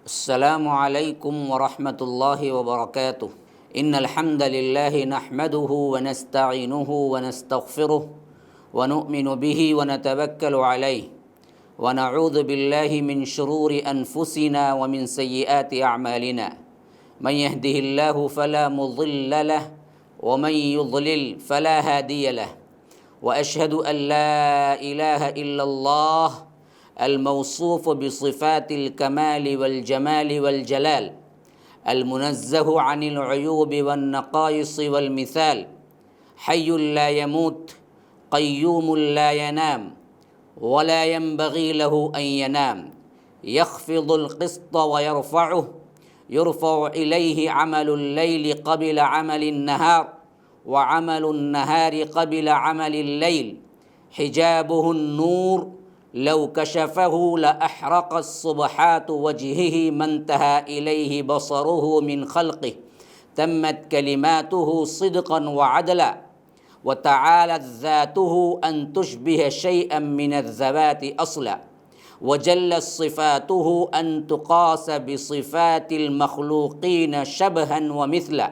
السلام علیکم ورحمۃ اللہ وبرکاتہ۔ ان الحمد للہ نحمده ونستعینه ونستغفره ونؤمن به ونتوکل علیہ ونعوذ باللہ من شرور انفسنا ومن سیئات اعمالنا من يهده اللہ فلا مضل له ومن يضلل فلا هادی له واشهد ان لا الہ الا اللہ الموصوف بصفات الكمال والجمال والجلال المنزه عن العيوب والنقائص والمثال حي لا يموت قيوم لا ينام ولا ينبغي له أن ينام يخفض القسط ويرفعه يرفع إليه عمل الليل قبل عمل النهار وعمل النهار قبل عمل الليل حجابه النور لو كشفه لأحرق الصبحات وجهه ما انتهى إليه بصره من خلقه تمت كلماته صدقا وعدلا وتعالت ذاته أن تشبه شيئا من الذوات أصلا وجلت صفاته أن تقاس بصفات المخلوقين شبها ومثلا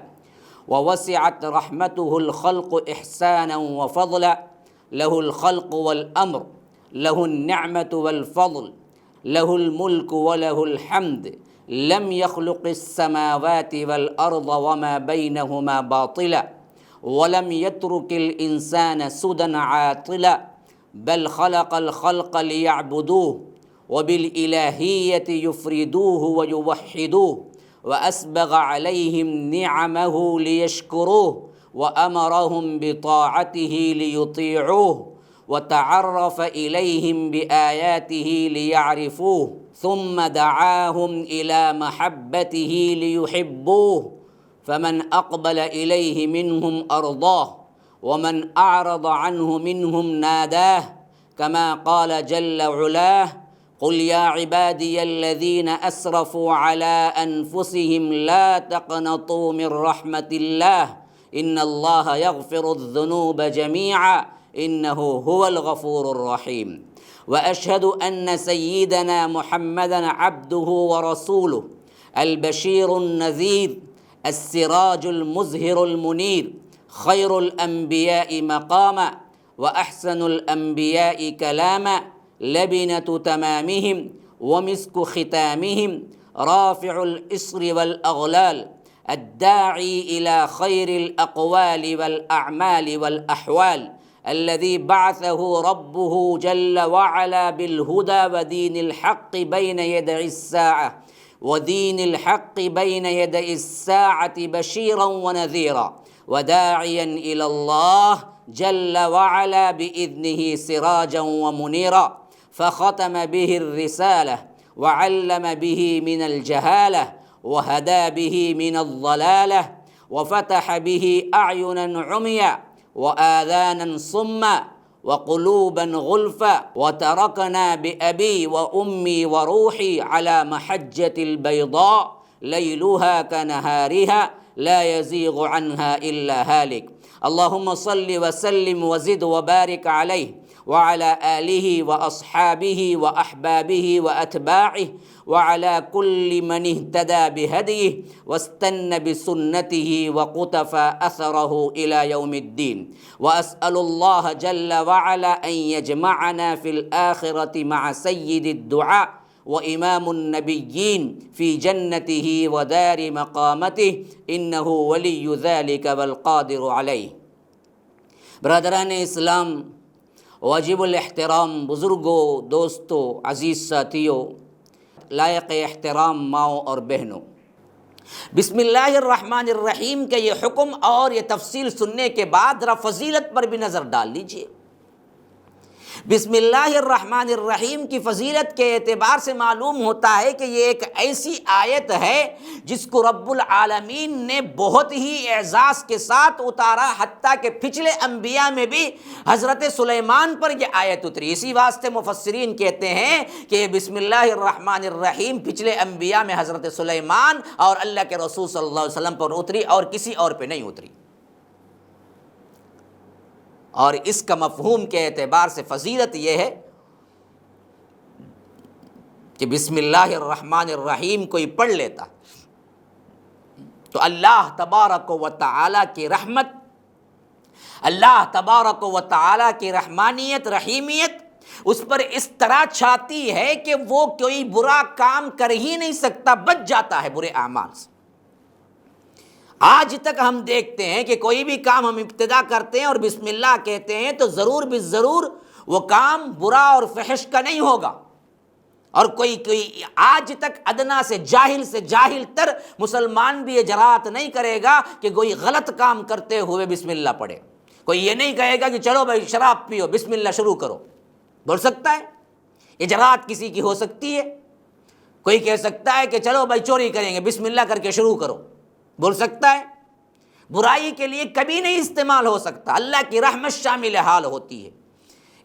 ووسعت رحمته الخلق إحسانا وفضلا له الخلق والأمر له النعمة والفضل له الملك وله الحمد لم يخلق السماوات والأرض وما بينهما باطلا ولم يترك الإنسان سدى عاطلا بل خلق الخلق ليعبدوه وبالإلهية يفردوه ويوحدوه وأسبغ عليهم نعمه ليشكروه وأمرهم بطاعته ليطيعوه وتعرف إليهم بآياته ليعرفوه ثم دعاهم إلى محبته ليحبوه فمن أقبل إليه منهم أرضاه ومن أعرض عنه منهم ناداه كما قال جل علاه قل يا عبادي الذين أسرفوا على أنفسهم لا تقنطوا من رحمة الله إن الله يغفر الذنوب جميعا إنه هو الغفور الرحيم وأشهد أن سيدنا محمدًا عبده ورسوله البشير النذير السراج المزهر المنير خير الأنبياء مقاما وأحسن الأنبياء كلاما لبنة تمامهم ومسك ختامهم رافع الإصر والأغلال الداعي إلى خير الأقوال والأعمال والأحوال الذي بعثه ربه جل وعلا بالهدى ودين الحق بين يدي الساعة بشيرا ونذيرا وداعيا إلى الله جل وعلا بإذنه سراجا ومنيرا فختم به الرسالة وعلم به من الجهالة وهدى به من الضلالة وفتح به أعينا عميا وآذانا صما وقلوبا غلفا وتركنا بأبي وأمي وروحي على محجة البيضاء ليلها كنهارها لا يزيغ عنها إلا هالك اللهم صل وسلم وزد وبارك عليه وعلى آله وأصحابه وأحبابه وأتباعه وعلى كل من اهتدى بهديه واستنى بسنته وقتفى أثره إلى يوم الدين وأسأل الله جل وعلا أن يجمعنا في الآخرة مع سيد الدعاء وإمام النبيين في جنته ودار مقامته إنه ولي ذلك والقادر عليه۔ برادران اسلام، واجب الاحترام بزرگوں، دوستوں، عزیز ساتھیوں، لائق احترام ماؤں اور بہنوں، بسم اللہ الرحمن الرحیم کے یہ حکم اور یہ تفصیل سننے کے بعد ذرا فضیلت پر بھی نظر ڈال لیجئے۔ بسم اللہ الرحمن الرحیم کی فضیلت کے اعتبار سے معلوم ہوتا ہے کہ یہ ایک ایسی آیت ہے جس کو رب العالمین نے بہت ہی اعزاز کے ساتھ اتارا، حتیٰ کہ پچھلے انبیاء میں بھی حضرت سلیمان پر یہ آیت اتری۔ اسی واسطے مفسرین کہتے ہیں کہ بسم اللہ الرحمن الرحیم پچھلے انبیاء میں حضرت سلیمان اور اللہ کے رسول صلی اللہ علیہ وسلم پر اتری اور کسی اور پہ نہیں اتری۔ اور اس کا مفہوم کے اعتبار سے فضیلت یہ ہے کہ بسم اللہ الرحمن الرحیم کوئی پڑھ لیتا تو اللہ تبارک و تعالیٰ کی رحمت، اللہ تبارک و تعالیٰ کی رحمانیت، رحیمیت اس پر اس طرح چھاتی ہے کہ وہ کوئی برا کام کر ہی نہیں سکتا، بچ جاتا ہے برے اعمال سے۔ آج تک ہم دیکھتے ہیں کہ کوئی بھی کام ہم ابتدا کرتے ہیں اور بسم اللہ کہتے ہیں تو ضرور بالضرور وہ کام برا اور فحش کا نہیں ہوگا، اور کوئی آج تک ادنا سے جاہل تر مسلمان بھی یہ جرات نہیں کرے گا کہ کوئی غلط کام کرتے ہوئے بسم اللہ پڑھے۔ کوئی یہ نہیں کہے گا کہ چلو بھائی شراب پیو، بسم اللہ شروع کرو، بول سکتا ہے؟ یہ جرات کسی کی ہو سکتی ہے؟ کوئی کہہ سکتا ہے کہ چلو بھائی چوری کریں گے، بسم اللہ کر کے شروع کرو، بول سکتا ہے؟ برائی کے لیے کبھی نہیں استعمال ہو سکتا، اللہ کی رحمت شامل حال ہوتی ہے۔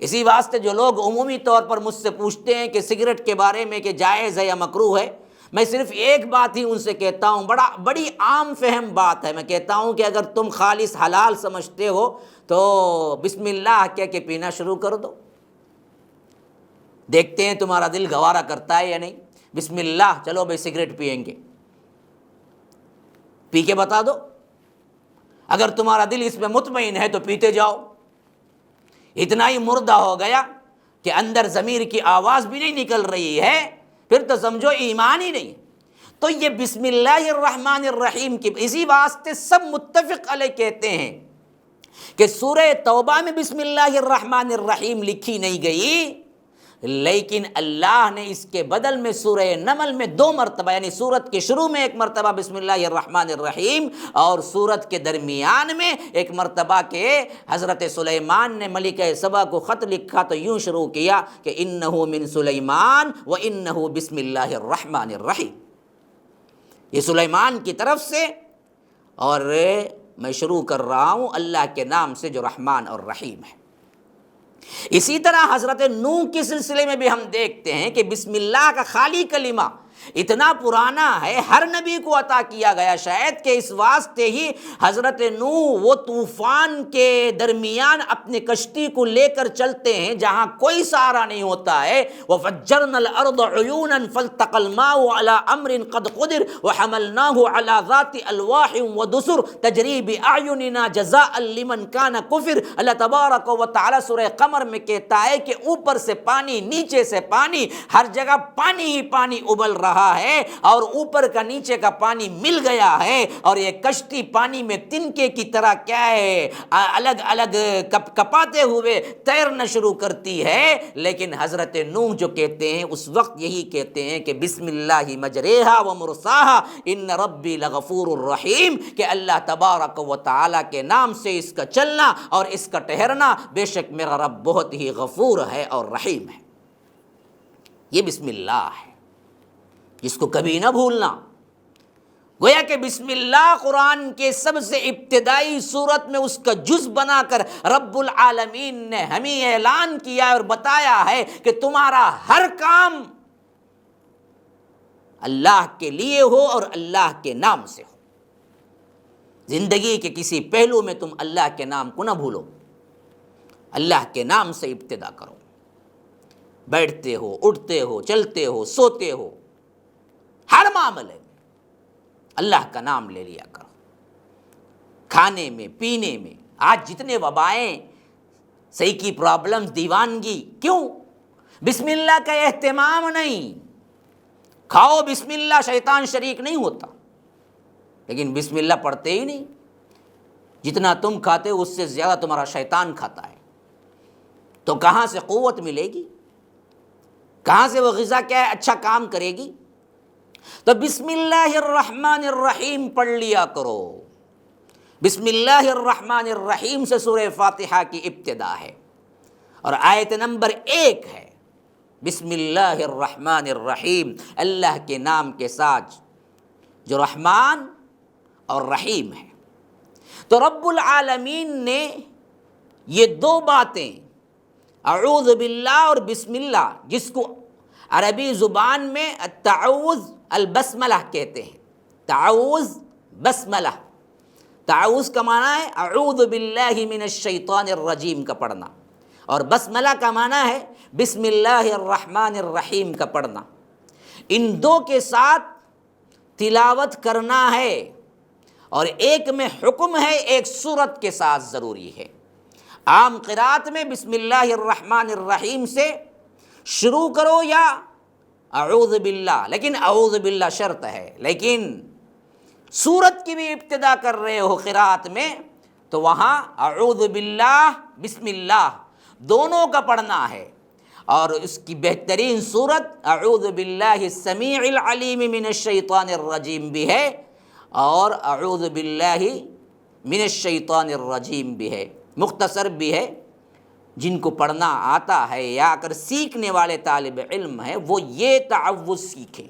اسی واسطے جو لوگ عمومی طور پر مجھ سے پوچھتے ہیں کہ سگریٹ کے بارے میں کہ جائز ہے یا مکروہ ہے، میں صرف ایک بات ہی ان سے کہتا ہوں، بڑی عام فہم بات ہے، میں کہتا ہوں کہ اگر تم خالص حلال سمجھتے ہو تو بسم اللہ کہہ کے پینا شروع کر دو، دیکھتے ہیں تمہارا دل گوارا کرتا ہے یا نہیں۔ بسم اللہ، چلو بھائی سگریٹ پئیں گے، پی کے بتا دو، اگر تمہارا دل اس میں مطمئن ہے تو پیتے جاؤ۔ اتنا ہی مردہ ہو گیا کہ اندر ضمیر کی آواز بھی نہیں نکل رہی ہے، پھر تو سمجھو ایمان ہی نہیں۔ تو یہ بسم اللہ الرحمن الرحیم کی اسی واسطے سب متفق علیہ کہتے ہیں کہ سورہ توبہ میں بسم اللہ الرحمن الرحیم لکھی نہیں گئی، لیکن اللہ نے اس کے بدل میں سورہ نمل میں 2 مرتبہ، یعنی سورت کے شروع میں 1 مرتبہ بسم اللہ الرحمن الرحیم، اور سورت کے درمیان میں 1 مرتبہ کہ حضرت سلیمان نے ملکہ سبا کو خط لکھا تو یوں شروع کیا کہ انہ من سلیمان و انہ بسم اللہ الرحمن الرحیم، یہ سلیمان کی طرف سے، اور میں شروع کر رہا ہوں اللہ کے نام سے جو رحمان اور رحیم ہے۔ اسی طرح حضرت نوح کے سلسلے میں بھی ہم دیکھتے ہیں کہ بسم اللہ کا خالی کلمہ اتنا پرانا ہے، ہر نبی کو عطا کیا گیا، شاید کہ اس واسطے ہی حضرت نوح وہ طوفان کے درمیان اپنے کشتی کو لے کر چلتے ہیں جہاں کوئی سہارا نہیں ہوتا ہے، وَفَجَّرْنَا الْأَرْضَ عُيُونًا فَالْتَقَى الْمَاءُ عَلَىٰ أَمْرٍ قَدْ قُدِرَ وَحَمَلْنَاهُ عَلَىٰ ذَاتِ أَلْوَاحٍ وَدُسُرٍ تَجْرِي بِأَعْيُنِنَا جَزَاءً لِمَنْ كَانَ كُفِرَ۔ اللہ تبارک و تعالیٰ سورہ قمر میں کہتا ہے کہ اوپر سے پانی، نیچے سے پانی، ہر جگہ پانی ہی پانی ابل رہا ہے، اور اوپر کا نیچے کا پانی مل گیا ہے، اور یہ کشتی پانی میں تنکے کی طرح کیا ہے الگ الگ کپاتے ہوئے تیرنا شروع کرتی ہے۔ لیکن حضرت نوح جو کہتے ہیں اس وقت یہی کہتے ہیں کہ بسم اللہ مجریہا و مرساہا ان ربی لغفور الرحیم، کہ اللہ تبارک و تعالیٰ کے نام سے اس کا چلنا اور اس کا ٹھہرنا، بے شک میرا رب بہت ہی غفور ہے اور رحیم ہے۔ یہ بسم اللہ ہے جس کو کبھی نہ بھولنا۔ گویا کہ بسم اللہ قرآن کے سب سے ابتدائی صورت میں اس کا جز بنا کر رب العالمین نے ہمیں اعلان کیا اور بتایا ہے کہ تمہارا ہر کام اللہ کے لیے ہو اور اللہ کے نام سے ہو۔ زندگی کے کسی پہلو میں تم اللہ کے نام کو نہ بھولو، اللہ کے نام سے ابتدا کرو، بیٹھتے ہو، اٹھتے ہو، چلتے ہو، سوتے ہو، ہر معاملے میں اللہ کا نام لے لیا کرو، کھانے میں، پینے میں۔ آج جتنے وبائیں، صحیح کی پرابلمز، دیوانگی، کیوں؟ بسم اللہ کا اہتمام نہیں۔ کھاؤ بسم اللہ، شیطان شریک نہیں ہوتا، لیکن بسم اللہ پڑھتے ہی نہیں۔ جتنا تم کھاتے ہو اس سے زیادہ تمہارا شیطان کھاتا ہے، تو کہاں سے قوت ملے گی؟ کہاں سے وہ غذا کیا ہے اچھا کام کرے گی؟ تو بسم اللہ الرحمن الرحیم پڑھ لیا کرو۔ بسم اللہ الرحمن الرحیم سے سورہ فاتحہ کی ابتدا ہے، اور آیت نمبر 1 ہے بسم اللہ الرحمن الرحیم، اللہ کے نام کے ساتھ جو رحمان اور رحیم ہے۔ تو رب العالمین نے یہ 2 باتیں، اعوذ باللہ اور بسم اللہ، جس کو عربی زبان میں التعوذ البسملہ کہتے ہیں، تعوذ بسملہ۔ تعوذ کا معنی ہے اعوذ باللہ من الشیطان الرجیم کا پڑھنا، اور بسملہ کا معنی ہے بسم اللہ الرحمن الرحیم کا پڑھنا۔ ان دو کے ساتھ تلاوت کرنا ہے، اور ایک میں حکم ہے، ایک سورت کے ساتھ ضروری ہے۔ عام قرات میں بسم اللہ الرحمن الرحیم سے شروع کرو یا اعوذ باللہ، لیکن اعوذ باللہ شرط ہے۔ لیکن سورت کی بھی ابتدا کر رہے ہو قرات میں تو وہاں اعوذ باللہ بسم اللہ دونوں کا پڑھنا ہے، اور اس کی بہترین صورت اعوذ باللہ السمیع العلیم من الشیطان الرجیم بھی ہے، اور اعوذ باللہ من الشیطان الرجیم بھی ہے، مختصر بھی ہے۔ جن کو پڑھنا آتا ہے یا اگر سیکھنے والے طالب علم ہیں وہ یہ تعوذ سیکھیں،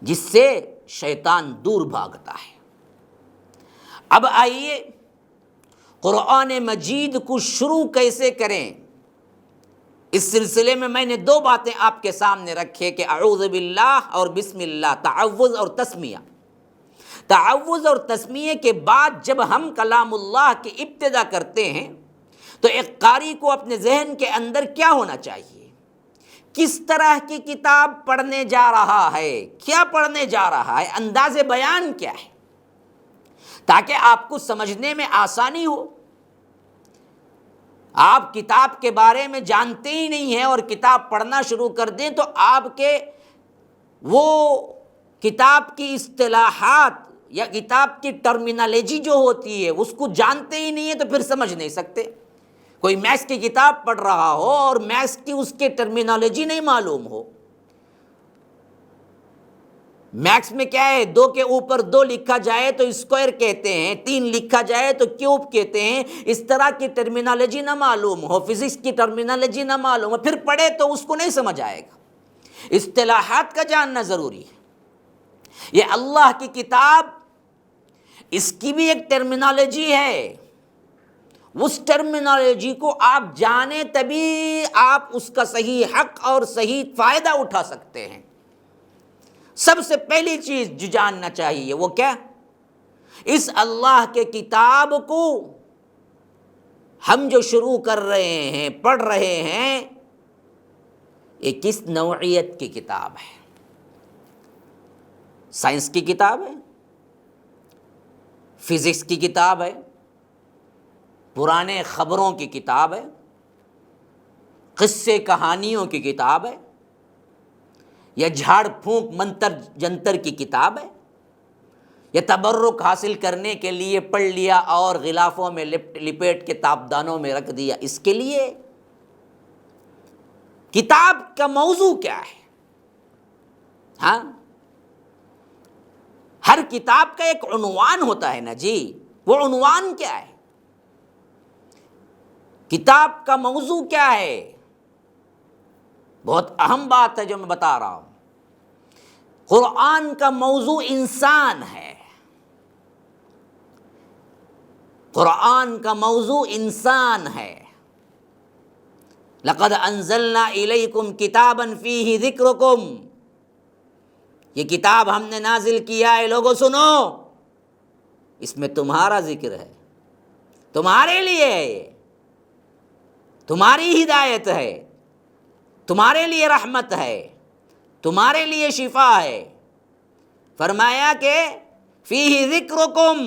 جس سے شیطان دور بھاگتا ہے۔ اب آئیے قرآن مجید کو شروع کیسے کریں، اس سلسلے میں نے دو باتیں آپ کے سامنے رکھے کہ اعوذ باللہ اور بسم اللہ، تعوذ اور تسمیہ۔ تعوذ اور تسمیہ کے بعد جب ہم کلام اللہ کی ابتدا کرتے ہیں تو ایک قاری کو اپنے ذہن کے اندر کیا ہونا چاہیے، کس طرح کی کتاب پڑھنے جا رہا ہے، کیا پڑھنے جا رہا ہے، انداز بیان کیا ہے، تاکہ آپ کو سمجھنے میں آسانی ہو۔ آپ کتاب کے بارے میں جانتے ہی نہیں ہیں اور کتاب پڑھنا شروع کر دیں تو آپ کے وہ کتاب کی اصطلاحات یا کتاب کی ٹرمینالوجی جو ہوتی ہے اس کو جانتے ہی نہیں ہیں تو پھر سمجھ نہیں سکتے۔ کوئی میتھس کی کتاب پڑھ رہا ہو اور میتھس کی اس کے ٹرمینالوجی نہیں معلوم ہو، میتھس میں کیا ہے، 2 کے اوپر 2 لکھا جائے تو اسکوائر کہتے ہیں، 3 لکھا جائے تو کیوب کہتے ہیں، اس طرح کی ٹرمینالوجی نہ معلوم ہو، فزکس کی ٹرمینالوجی نہ معلوم ہو، پھر پڑھے تو اس کو نہیں سمجھ آئے گا۔ اصطلاحات کا جاننا ضروری ہے۔ یہ اللہ کی کتاب، اس کی بھی ایک ٹرمینالوجی ہے، اس ٹرمینالوجی کو آپ جانیں تبھی آپ اس کا صحیح حق اور صحیح فائدہ اٹھا سکتے ہیں۔ سب سے پہلی چیز جو جاننا چاہیے وہ کیا، اس اللہ کے کتاب کو ہم جو شروع کر رہے ہیں، پڑھ رہے ہیں، یہ کس نوعیت کی کتاب ہے؟ سائنس کی کتاب ہے، فزکس کی کتاب ہے، پرانے خبروں کی کتاب ہے، قصے کہانیوں کی کتاب ہے، یا جھاڑ پھونک منتر جنتر کی کتاب ہے، یا تبرک حاصل کرنے کے لیے پڑھ لیا اور غلافوں میں لپیٹ کے تابدانوں میں رکھ دیا، اس کے لیے کتاب کا موضوع کیا ہے؟ ہاں، ہر کتاب کا ایک عنوان ہوتا ہے نا جی، وہ عنوان کیا ہے؟ کتاب کا موضوع کیا ہے؟ بہت اہم بات ہے جو میں بتا رہا ہوں۔ قرآن کا موضوع انسان ہے، قرآن کا موضوع انسان ہے۔ لقد انزلنا الیکم کتابا فیہ ذکرکم، یہ کتاب ہم نے نازل کیا ہے، لوگوں سنو، اس میں تمہارا ذکر ہے، تمہارے لیے ہے، یہ تمہاری ہدایت ہے، تمہارے لیے رحمت ہے، تمہارے لیے شفا ہے۔ فرمایا کہ فیہ ذکرکم،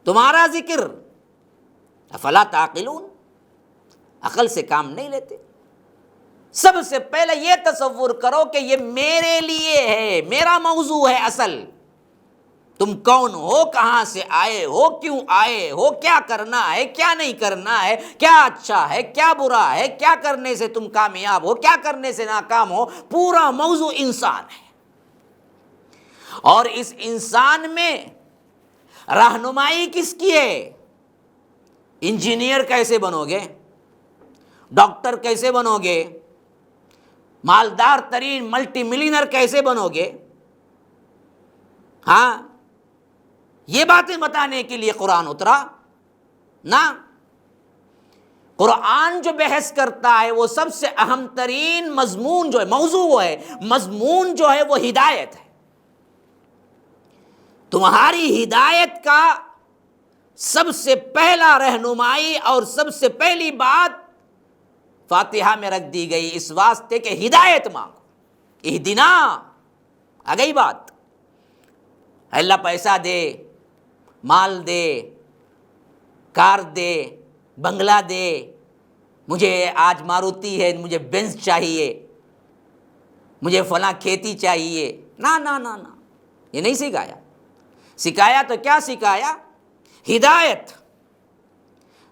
تمہارا ذکر، افلا تعقلون، عقل سے کام نہیں لیتے؟ سب سے پہلے یہ تصور کرو کہ یہ میرے لیے ہے، میرا موضوع ہے اصل۔ تم کون ہو، کہاں سے آئے ہو، کیوں آئے ہو، کیا کرنا ہے، کیا نہیں کرنا ہے، کیا اچھا ہے، کیا برا ہے، کیا کرنے سے تم کامیاب ہو، کیا کرنے سے ناکام ہو، پورا موضوع انسان ہے۔ اور اس انسان میں رہنمائی کس کی ہے؟ انجینئر کیسے بنو گے، ڈاکٹر کیسے بنو گے، مالدار ترین ملٹی ملینر کیسے بنو گے؟ ہاں، یہ باتیں بتانے کے لیے قرآن اترا نا۔ قرآن جو بحث کرتا ہے وہ سب سے اہم ترین مضمون جو ہے، موضوع وہ ہے، مضمون جو ہے وہ ہدایت ہے۔ تمہاری ہدایت کا سب سے پہلا رہنمائی اور سب سے پہلی بات فاتحہ میں رکھ دی گئی، اس واسطے کہ ہدایت مانگو۔ اہدنا، آ گئی بات. اللہ پیسہ دے، مال دے، کار دے، بنگلہ دے، مجھے آج ماروتی ہے، مجھے بینز چاہیے، مجھے فلاں کھیتی چاہیے. نہ نہ نہ نہ، یہ نہیں سکھایا. سکھایا تو کیا سکھایا؟ ہدایت.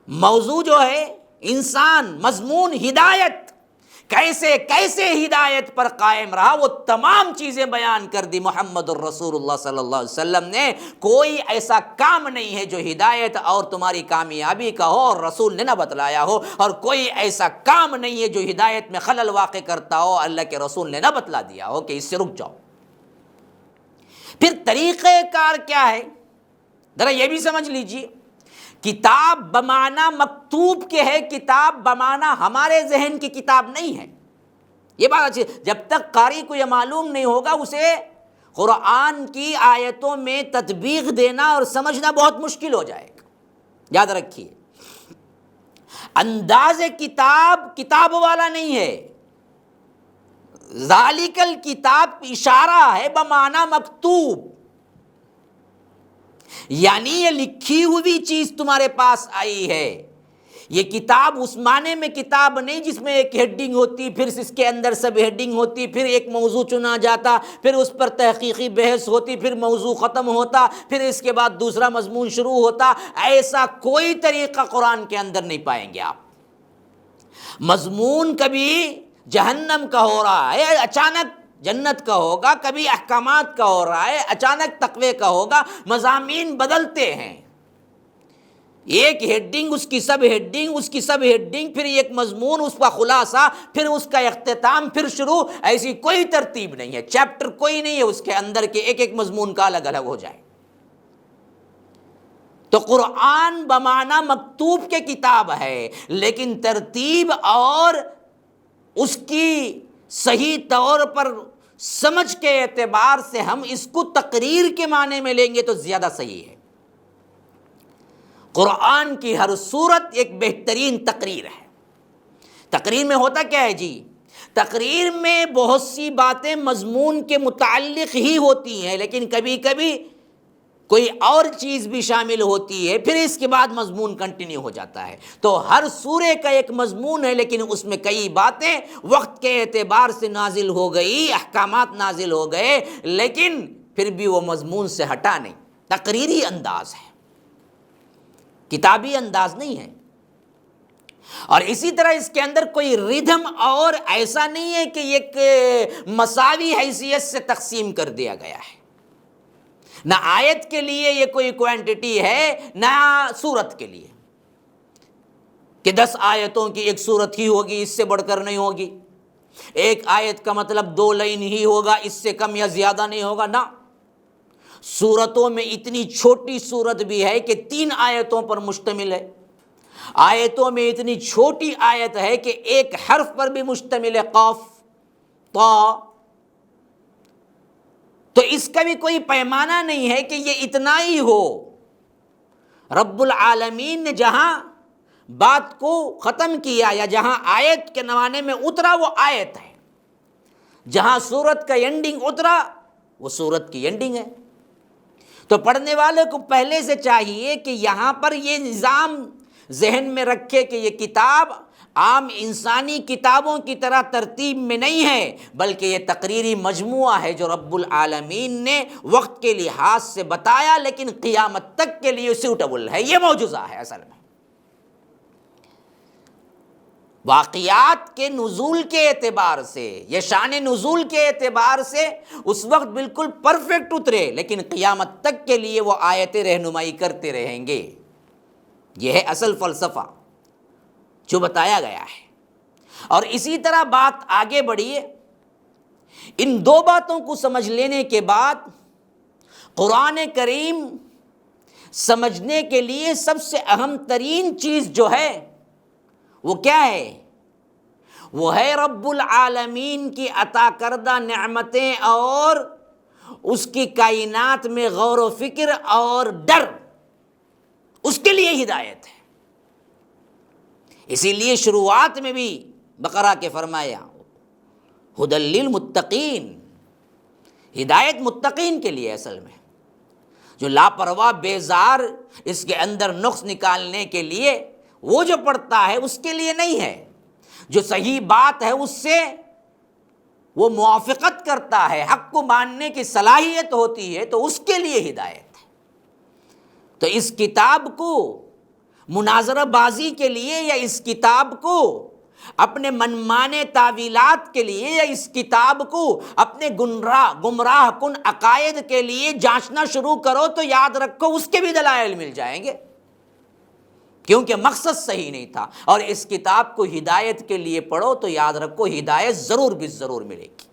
موضوع جو ہے انسان، مضمون ہدایت، کیسے کیسے ہدایت پر قائم رہا وہ تمام چیزیں بیان کر دی محمد الرسول اللہ صلی اللہ علیہ وسلم نے. کوئی ایسا کام نہیں ہے جو ہدایت اور تمہاری کامیابی کا ہو اور رسول نے نہ بتلایا ہو، اور کوئی ایسا کام نہیں ہے جو ہدایت میں خلل واقع کرتا ہو اللہ کے رسول نے نہ بتلا دیا ہو کہ اس سے رک جاؤ. پھر طریقہ کار کیا ہے ذرا یہ بھی سمجھ لیجئے. کتاب بمعنی مکتوب کے ہے، کتاب بمعنی ہمارے ذہن کی کتاب نہیں ہے. یہ بات اچھی، جب تک قاری کو یہ معلوم نہیں ہوگا اسے قرآن کی آیتوں میں تطبیق دینا اور سمجھنا بہت مشکل ہو جائے گا. یاد رکھیے، انداز کتاب کتاب والا نہیں ہے. ذالک الکتاب اشارہ ہے بمعنی مکتوب، یعنی یہ لکھی ہوئی چیز تمہارے پاس آئی ہے. یہ کتاب اس معنی میں کتاب نہیں جس میں ایک ہیڈنگ ہوتی، پھر اس کے اندر سب ہیڈنگ ہوتی، پھر ایک موضوع چنا جاتا، پھر اس پر تحقیقی بحث ہوتی، پھر موضوع ختم ہوتا، پھر اس کے بعد دوسرا مضمون شروع ہوتا. ایسا کوئی طریقہ قرآن کے اندر نہیں پائیں گے آپ. مضمون کبھی جہنم کا ہو رہا ہے اچانک جنت کا ہوگا، کبھی احکامات کا ہو رہا ہے اچانک تقوی کا ہوگا. مضامین بدلتے ہیں، ایک ہیڈنگ اس کی سب ہیڈنگ، اس کی سب ہیڈنگ، پھر ایک مضمون اس کا خلاصہ، پھر اس کا اختتام، پھر شروع. ایسی کوئی ترتیب نہیں ہے، چیپٹر کوئی نہیں ہے اس کے اندر کے ایک ایک مضمون کا الگ الگ ہو جائے. تو قرآن بمعنی مکتوب کے کتاب ہے، لیکن ترتیب اور اس کی صحیح طور پر سمجھ کے اعتبار سے ہم اس کو تقریر کے معنی میں لیں گے تو زیادہ صحیح ہے. قرآن کی ہر صورت ایک بہترین تقریر ہے. تقریر میں ہوتا کیا ہے جی؟ تقریر میں بہت سی باتیں مضمون کے متعلق ہی ہوتی ہیں، لیکن کبھی کبھی کوئی اور چیز بھی شامل ہوتی ہے، پھر اس کے بعد مضمون کنٹینیو ہو جاتا ہے. تو ہر سورے کا ایک مضمون ہے، لیکن اس میں کئی باتیں وقت کے اعتبار سے نازل ہو گئی، احکامات نازل ہو گئے، لیکن پھر بھی وہ مضمون سے ہٹا نہیں. تقریری انداز ہے، کتابی انداز نہیں ہے. اور اسی طرح اس کے اندر کوئی ردھم اور ایسا نہیں ہے کہ ایک مساوی حیثیت سے تقسیم کر دیا گیا ہے. نہ آیت کے لیے یہ کوئی کوانٹٹی ہے، نہ سورت کے لیے کہ 10 آیتوں کی ایک سورت ہی ہوگی، اس سے بڑھ کر نہیں ہوگی. ایک آیت کا مطلب 2 لائن ہی ہوگا، اس سے کم یا زیادہ نہیں ہوگا. نہ، سورتوں میں اتنی چھوٹی سورت بھی ہے کہ 3 آیتوں پر مشتمل ہے. آیتوں میں اتنی چھوٹی آیت ہے کہ ایک حرف پر بھی مشتمل ہے، قاف، طا. تو اس کا بھی کوئی پیمانہ نہیں ہے کہ یہ اتنا ہی ہو. رب العالمین نے جہاں بات کو ختم کیا یا جہاں آیت کے نوانے میں اترا وہ آیت ہے، جہاں سورت کا اینڈنگ اترا وہ سورت کی اینڈنگ ہے. تو پڑھنے والے کو پہلے سے چاہیے کہ یہاں پر یہ نظام ذہن میں رکھے کہ یہ کتاب عام انسانی کتابوں کی طرح ترتیب میں نہیں ہے، بلکہ یہ تقریری مجموعہ ہے جو رب العالمین نے وقت کے لحاظ سے بتایا، لیکن قیامت تک کے لیے سوٹیبل ہے. یہ معجزہ ہے اصل میں. واقعات کے نزول کے اعتبار سے، یہ شان نزول کے اعتبار سے اس وقت بالکل پرفیکٹ اترے، لیکن قیامت تک کے لیے وہ آیتیں رہنمائی کرتے رہیں گے. یہ ہے اصل فلسفہ جو بتایا گیا ہے. اور اسی طرح بات آگے بڑھی. ان 2 باتوں کو سمجھ لینے کے بعد قرآن کریم سمجھنے کے لیے سب سے اہم ترین چیز جو ہے وہ کیا ہے؟ وہ ہے رب العالمین کی عطا کردہ نعمتیں اور اس کی کائنات میں غور و فکر اور ڈر. اس کے لیے ہدایت ہے. اسی لیے شروعات میں بھی بقرہ کے فرمایا ہدی للمتقین، ہدایت متقین کے لیے اصل میں، جو لاپرواہ بیزار اس کے اندر نقص نکالنے کے لیے وہ جو پڑھتا ہے اس کے لیے نہیں ہے، جو صحیح بات ہے اس سے وہ موافقت کرتا ہے، حق کو ماننے کی صلاحیت ہوتی ہے، تو اس کے لیے ہدایت ہے۔ تو اس کتاب کو مناظرہ بازی کے لیے، یا اس کتاب کو اپنے منمانے تعویلات کے لیے، یا اس کتاب کو اپنے گمراہ کن عقائد کے لیے جانچنا شروع کرو تو یاد رکھو اس کے بھی دلائل مل جائیں گے، کیونکہ مقصد صحیح نہیں تھا۔ اور اس کتاب کو ہدایت کے لیے پڑھو تو یاد رکھو ہدایت ضرور بھی ضرور ملے گی۔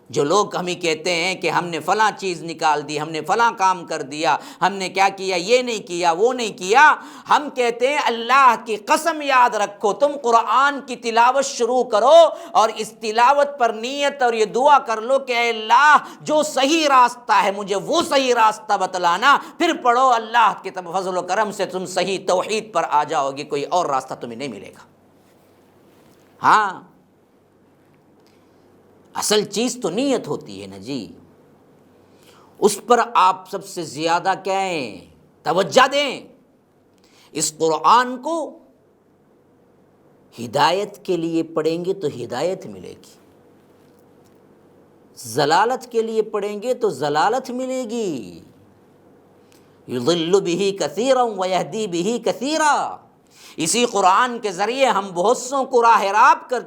جو لوگ ہمیں کہتے ہیں کہ ہم نے فلاں چیز نکال دی، ہم نے فلاں کام کر دیا، ہم نے کیا کیا، یہ نہیں کیا، وہ نہیں کیا، ہم کہتے ہیں اللہ کی قسم یاد رکھو، تم قرآن کی تلاوت شروع کرو اور اس تلاوت پر نیت اور یہ دعا کر لو کہ اے اللہ جو صحیح راستہ ہے مجھے وہ صحیح راستہ بتلانا، پھر پڑھو، اللہ کے فضل و کرم سے تم صحیح توحید پر آ جاؤ گے، کوئی اور راستہ تمہیں نہیں ملے گا۔ ہاں، اصل چیز تو نیت ہوتی ہے نا جی، اس پر آپ سب سے زیادہ کیا ہیں، توجہ دیں۔ اس قرآن کو ہدایت کے لیے پڑھیں گے تو ہدایت ملے گی، ضلالت کے لیے پڑھیں گے تو ضلالت ملے گی۔ یضل بہ کثیرا ویہدی بہ کثیرا، اسی قرآن کے ذریعے ہم بہت سوں کو راہ یاب کر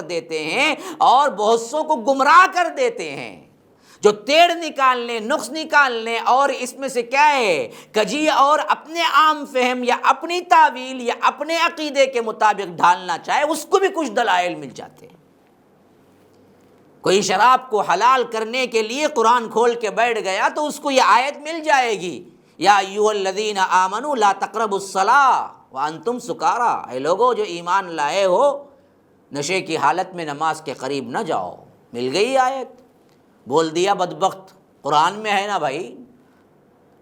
دیتے ہیں اور بہت سوں کو گمراہ کر دیتے ہیں۔ جو ٹیڑھ نکالنے، نقص نکالنے اور اس میں سے کیا ہے کجی اور اپنے عام فہم یا اپنی تعویل یا اپنے عقیدے کے مطابق ڈھالنا چاہے، اس کو بھی کچھ دلائل مل جاتے ہیں۔ کوئی شراب کو حلال کرنے کے لیے قرآن کھول کے بیٹھ گیا تو اس کو یہ آیت مل جائے گی، یا ایھا الذین آمنوا لا تقربوا الصلاۃ وانتم سکارا، اے لوگو جو ایمان لائے ہو نشے کی حالت میں نماز کے قریب نہ جاؤ۔ مل گئی آیت، بول دیا بدبخت، قرآن میں ہے نا بھائی،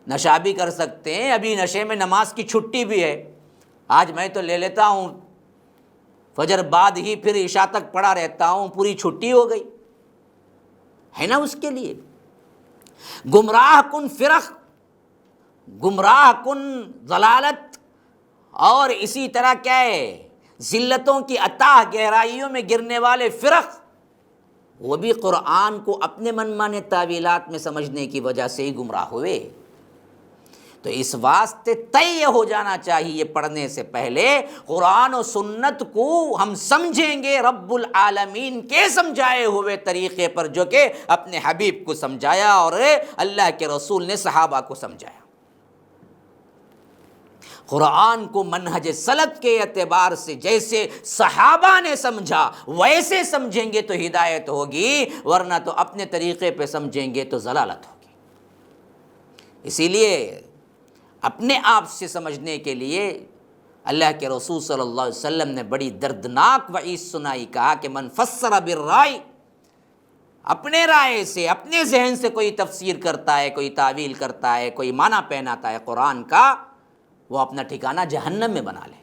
نشہ بھی کر سکتے ہیں، ابھی نشے میں نماز کی چھٹی بھی ہے، آج میں تو لے لیتا ہوں فجر بعد ہی پھر عشاء تک پڑا رہتا ہوں، پوری چھٹی ہو گئی ہے نا۔ اس کے لیے گمراہ کن فرق، گمراہ کن ضلالت، اور اسی طرح کیا ہے ذلتوں کی اتاہ گہرائیوں میں گرنے والے فرق، وہ بھی قرآن کو اپنے منمانے تعویلات میں سمجھنے کی وجہ سے ہی گمراہ ہوئے۔ تو اس واسطے طے یہ ہو جانا چاہیے پڑھنے سے پہلے قرآن و سنت کو ہم سمجھیں گے رب العالمین کے سمجھائے ہوئے طریقے پر، جو کہ اپنے حبیب کو سمجھایا اور اللہ کے رسول نے صحابہ کو سمجھایا۔ قرآن کو منہج سلف کے اعتبار سے جیسے صحابہ نے سمجھا ویسے سمجھیں گے تو ہدایت ہوگی، ورنہ تو اپنے طریقے پہ سمجھیں گے تو ضلالت ہوگی۔ اسی لیے اپنے آپ سے سمجھنے کے لیے اللہ کے رسول صلی اللہ علیہ وسلم نے بڑی دردناک وعید سنائی، کہا کہ من فسر بالرائے، اپنے رائے سے اپنے ذہن سے کوئی تفسیر کرتا ہے، کوئی تعویل کرتا ہے، کوئی معنی پہناتا ہے قرآن کا، وہ اپنا ٹھکانہ جہنم میں بنا لے۔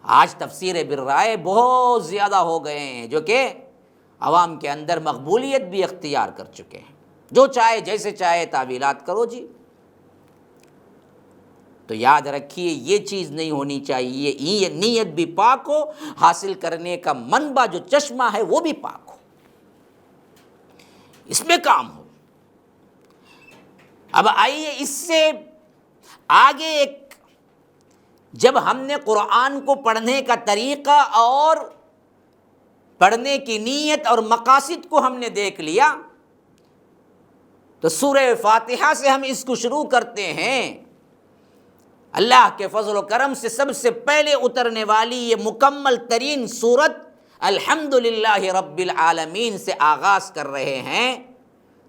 آج تفسیر بالرائے بہت زیادہ ہو گئے ہیں، جو کہ عوام کے اندر مقبولیت بھی اختیار کر چکے ہیں، جو چاہے جیسے چاہے تعویلات کرو جی۔ تو یاد رکھیے یہ چیز نہیں ہونی چاہیے، یہ نیت بھی پاک ہو، حاصل کرنے کا منبع جو چشمہ ہے وہ بھی پاک ہو، اس میں کام ہو۔ اب آئیے اس سے آگے ایک، جب ہم نے قرآن کو پڑھنے کا طریقہ اور پڑھنے کی نیت اور مقاصد کو ہم نے دیکھ لیا، تو سورہ فاتحہ سے ہم اس کو شروع کرتے ہیں۔ اللہ کے فضل و کرم سے سب سے پہلے اترنے والی یہ مکمل ترین سورت الحمدللہ رب العالمین سے آغاز کر رہے ہیں،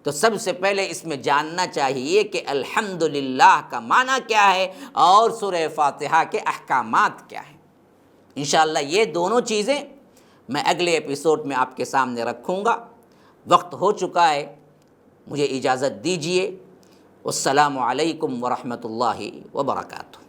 تو سب سے پہلے اس میں جاننا چاہیے کہ الحمدللہ کا معنی کیا ہے اور سورہ فاتحہ کے احکامات کیا ہیں۔ انشاءاللہ یہ دونوں چیزیں میں اگلے ایپیسوڈ میں آپ کے سامنے رکھوں گا۔ وقت ہو چکا ہے، مجھے اجازت دیجیے۔ والسلام علیکم ورحمۃ اللہ وبرکاتہ۔